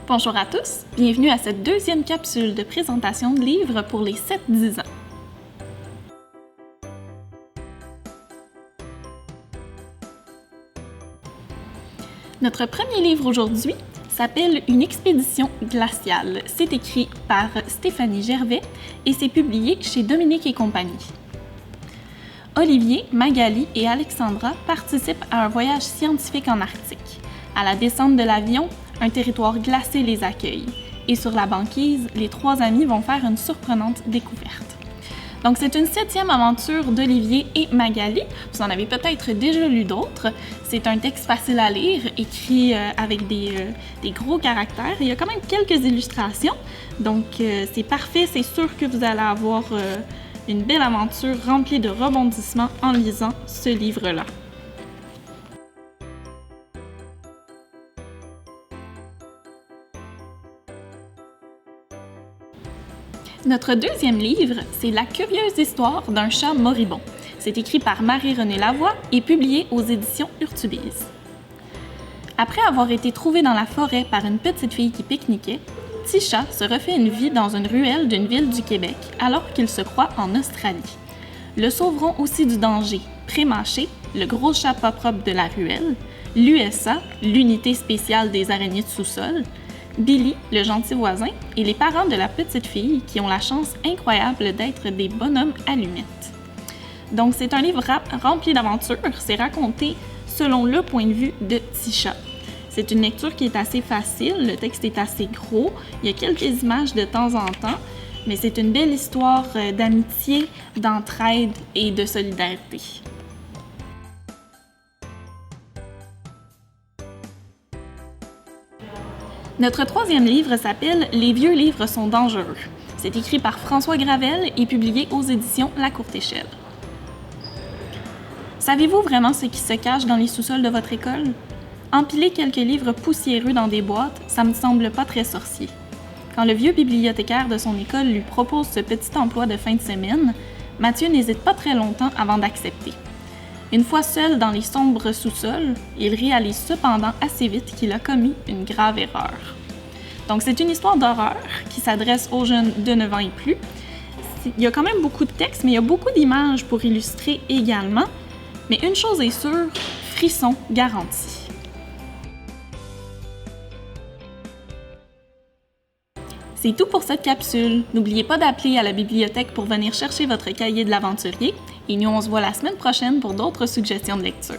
Bonjour à tous, bienvenue à cette deuxième capsule de présentation de livres pour les 7-10 ans. Notre premier livre aujourd'hui s'appelle Une expédition glaciale. C'est écrit par Stéphanie Gervais et c'est publié chez Dominique et compagnie. Olivier, Magali et Alexandra participent à un voyage scientifique en Arctique. À la descente de l'avion, un territoire glacé les accueille. Et sur la banquise, les trois amis vont faire une surprenante découverte. Donc, c'est une 7e aventure d'Olivier et Magali. Vous en avez peut-être déjà lu d'autres. C'est un texte facile à lire, écrit avec des gros caractères. Il y a quand même quelques illustrations. Donc, c'est parfait. C'est sûr que vous allez avoir une belle aventure remplie de rebondissements en lisant ce livre-là. Notre deuxième livre, c'est La curieuse histoire d'un chat moribond. C'est écrit par Marie-Renée Lavoie et publié aux éditions Urtubise. Après avoir été trouvé dans la forêt par une petite fille qui pique-niquait, Petit-Chat se refait une vie dans une ruelle d'une ville du Québec alors qu'il se croit en Australie. Le sauveront aussi du danger Pré-Mâché, le gros chat pas propre de la ruelle, l'USA, l'unité spéciale des araignées de sous-sol, Billy, le gentil voisin, et les parents de la petite fille qui ont la chance incroyable d'être des bonhommes allumettes. Donc, c'est un livre rempli d'aventures. C'est raconté selon le point de vue de Petit-Chat. C'est une lecture qui est assez facile. Le texte est assez gros. Il y a quelques images de temps en temps, mais c'est une belle histoire d'amitié, d'entraide et de solidarité. Notre troisième livre s'appelle « Les vieux livres sont dangereux ». C'est écrit par François Gravel et publié aux éditions La Courte Échelle. Savez-vous vraiment ce qui se cache dans les sous-sols de votre école? Empiler quelques livres poussiéreux dans des boîtes, ça me semble pas très sorcier. Quand le vieux bibliothécaire de son école lui propose ce petit emploi de fin de semaine, Mathieu n'hésite pas très longtemps avant d'accepter. Une fois seul dans les sombres sous-sols, il réalise cependant assez vite qu'il a commis une grave erreur. Donc, c'est une histoire d'horreur qui s'adresse aux jeunes de 9 ans et plus. Il y a quand même beaucoup de texte, mais il y a beaucoup d'images pour illustrer également. Mais une chose est sûre, frisson garanti. C'est tout pour cette capsule. N'oubliez pas d'appeler à la bibliothèque pour venir chercher votre cahier de l'aventurier et nous on se voit la semaine prochaine pour d'autres suggestions de lecture.